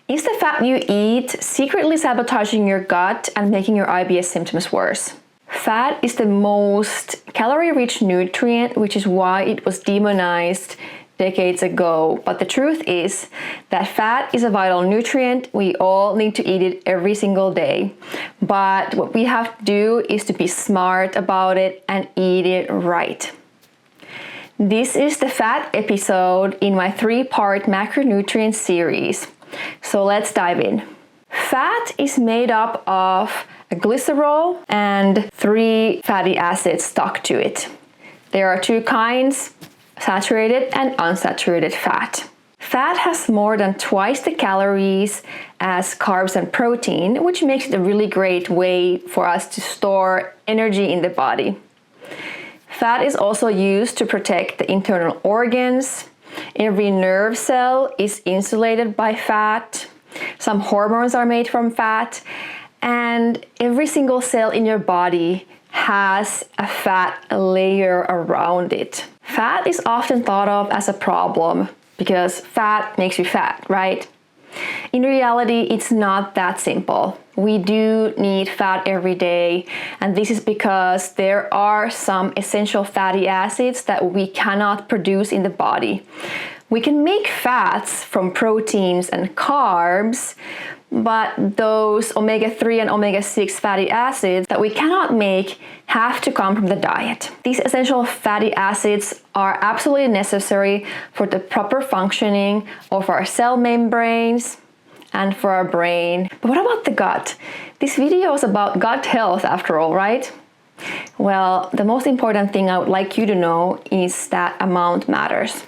Is the fat you eat secretly sabotaging your gut and making your IBS symptoms worse? Fat is the most calorie-rich nutrient, which is why it was demonized decades ago. But the truth is that fat is a vital nutrient. We all need to eat it every single day. But what we have to do is to be smart about it and eat it right. This is the fat episode in my 3-part macronutrient series. So let's dive in. Fat is made up of a glycerol and 3 fatty acids stuck to it. There are 2 kinds, saturated and unsaturated fat. Fat has more than twice the calories as carbs and protein, which makes it a really great way for us to store energy in the body. Fat is also used to protect the internal organs. Every nerve cell is insulated by fat. Some hormones are made from fat. And every single cell in your body has a fat layer around it. Fat is often thought of as a problem because fat makes you fat, right? In reality, it's not that simple. We do need fat every day, and this is because there are some essential fatty acids that we cannot produce in the body. We can make fats from proteins and carbs, but those omega-3 and omega-6 fatty acids that we cannot make have to come from the diet. These essential fatty acids are absolutely necessary for the proper functioning of our cell membranes and for our brain. But what about the gut? This video is about gut health after all, right? Well, the most important thing I would like you to know is that amount matters.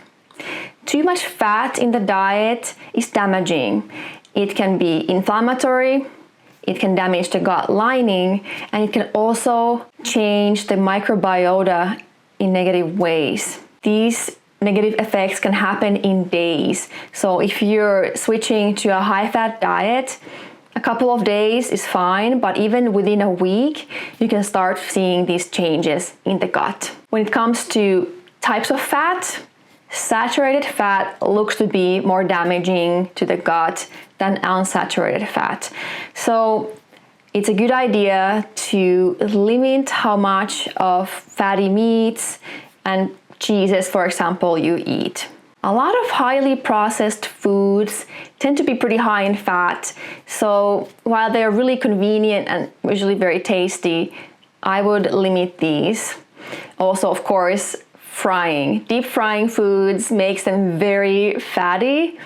Too much fat in the diet is damaging. It can be inflammatory, it can damage the gut lining, and it can also change the microbiota in negative ways. These negative effects can happen in days. So if you're switching to a high-fat diet, a couple of days is fine, but even within a week, you can start seeing these changes in the gut. When it comes to types of fat, saturated fat looks to be more damaging to the gut than unsaturated fat. So it's a good idea to limit how much of fatty meats and cheeses, for example, you eat. A lot of highly processed foods tend to be pretty high in fat. So while they're really convenient and usually very tasty, I would limit these. Also, of course, deep frying foods makes them very fatty.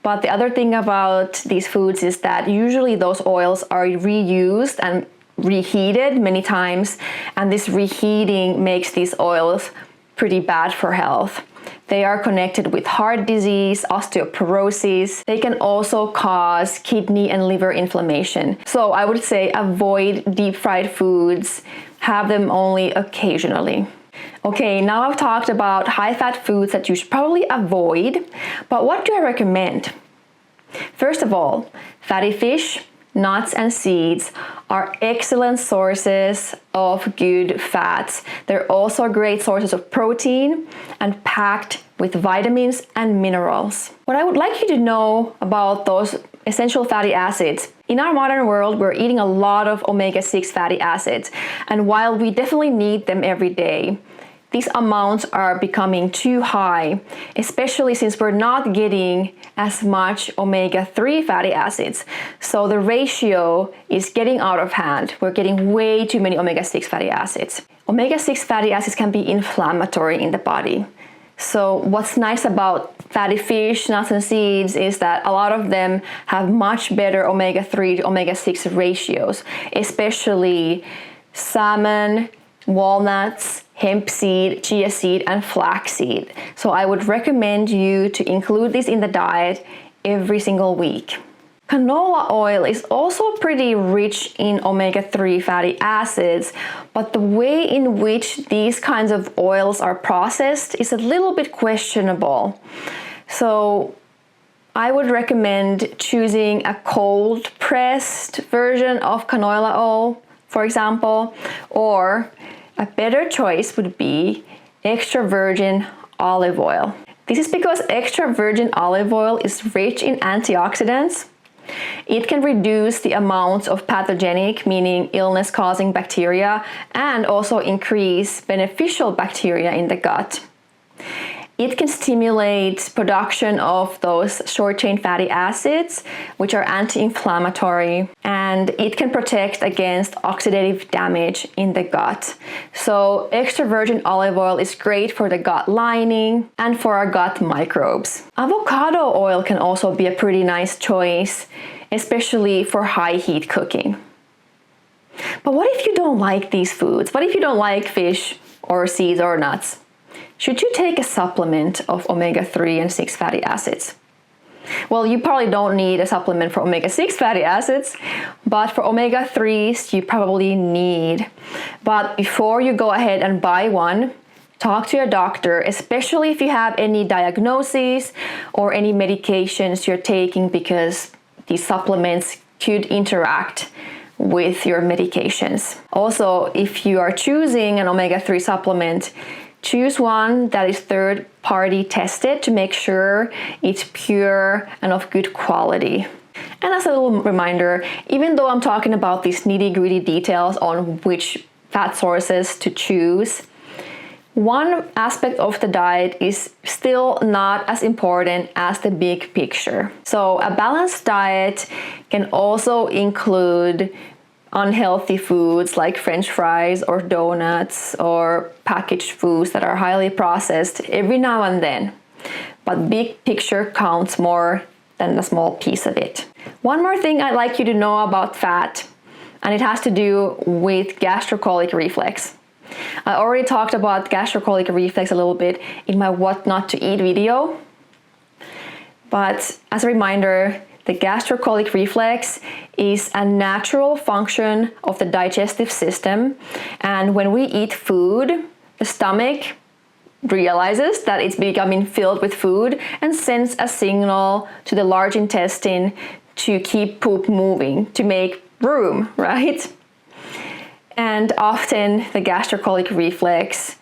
But the other thing about these foods is that usually those oils are reused and reheated many times, and this reheating makes these oils pretty bad for health. They are connected with heart disease, osteoporosis. They can also cause kidney and liver inflammation. So I would say avoid deep fried foods, have them only occasionally. Okay, now I've talked about high-fat foods that you should probably avoid, but what do I recommend? First of all, fatty fish, nuts, and seeds are excellent sources of good fats. They're also great sources of protein and packed with vitamins and minerals. What I would like you to know about those essential fatty acids: in our modern world, we're eating a lot of omega-6 fatty acids, and while we definitely need them every day, these amounts are becoming too high, especially since we're not getting as much omega-3 fatty acids. So the ratio is getting out of hand. We're getting way too many omega-6 fatty acids. Omega-6 fatty acids can be inflammatory in the body. So what's nice about fatty fish, nuts, and seeds is that a lot of them have much better omega-3 to omega-6 ratios, especially salmon, walnuts, hemp seed, chia seed, and flax seed. So I would recommend you to include this in the diet every single week. Canola oil is also pretty rich in omega-3 fatty acids, but the way in which these kinds of oils are processed is a little bit questionable. So I would recommend choosing a cold pressed version of canola oil, for example, or a better choice would be extra virgin olive oil. This is because extra virgin olive oil is rich in antioxidants, It can reduce the amount of pathogenic, meaning illness-causing bacteria, and also increase beneficial bacteria in the gut. It can stimulate production of those short-chain fatty acids, which are anti-inflammatory, and it can protect against oxidative damage in the gut. So extra virgin olive oil is great for the gut lining and for our gut microbes. Avocado oil can also be a pretty nice choice, especially for high heat cooking. But what if you don't like these foods? What if you don't like fish or seeds or nuts? Should you take a supplement of omega-3 and 6 fatty acids? Well, you probably don't need a supplement for omega-6 fatty acids, but for omega-3s you probably need. But before you go ahead and buy one, talk to your doctor, especially if you have any diagnoses or any medications you're taking, because these supplements could interact with your medications. Also, if you are choosing an omega-3 supplement, choose one that is third-party tested to make sure it's pure and of good quality. And as a little reminder, even though I'm talking about these nitty-gritty details on which fat sources to choose, one aspect of the diet is still not as important as the big picture. So a balanced diet can also include unhealthy foods like French fries or donuts or packaged foods that are highly processed every now and then. But big picture counts more than a small piece of it. One more thing I'd like you to know about fat, and it has to do with gastrocolic reflex. I already talked about gastrocolic reflex a little bit in my what not to eat video. But as a reminder, the gastrocolic reflex is a natural function of the digestive system, and when we eat food, the stomach realizes that it's becoming filled with food and sends a signal to the large intestine to keep poop moving, to make room, right? And often the gastrocolic reflex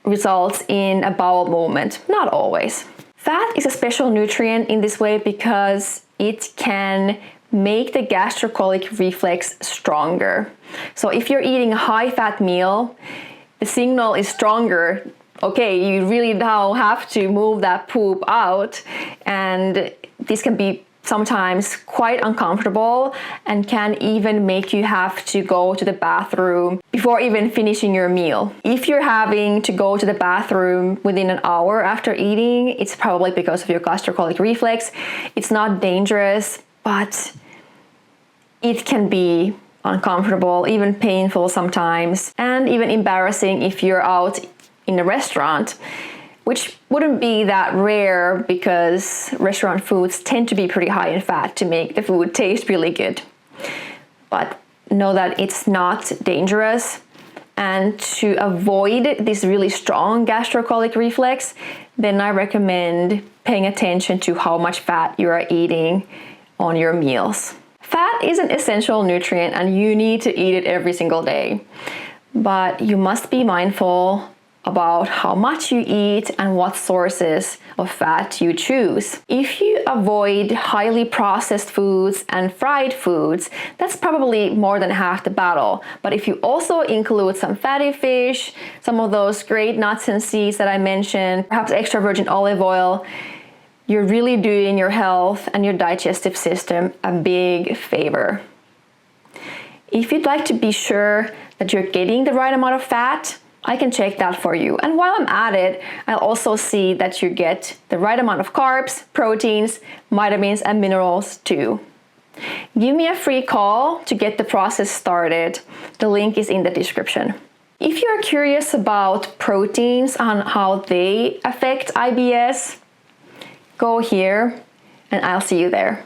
results in a bowel movement, not always. Fat is a special nutrient in this way because it can make the gastrocolic reflex stronger. So if you're eating a high-fat meal, the signal is stronger. Okay, you really now have to move that poop out, and this can be sometimes quite uncomfortable and can even make you have to go to the bathroom before even finishing your meal. If you're having to go to the bathroom within an hour after eating, it's probably because of your gastrocolic reflex. It's not dangerous, but it can be uncomfortable, even painful sometimes, and even embarrassing if you're out in a restaurant, which wouldn't be that rare because restaurant foods tend to be pretty high in fat to make the food taste really good. But know that it's not dangerous, and to avoid this really strong gastrocolic reflex, then I recommend paying attention to how much fat you are eating on your meals. Fat is an essential nutrient and you need to eat it every single day, but you must be mindful about how much you eat and what sources of fat you choose. If you avoid highly processed foods and fried foods, that's probably more than half the battle. But if you also include some fatty fish, some of those great nuts and seeds that I mentioned, perhaps extra virgin olive oil, you're really doing your health and your digestive system a big favor. If you'd like to be sure that you're getting the right amount of fat, I can check that for you. And while I'm at it, I'll also see that you get the right amount of carbs, proteins, vitamins, and minerals too. Give me a free call to get the process started. The link is in the description. If you're curious about proteins and how they affect IBS, go here and I'll see you there.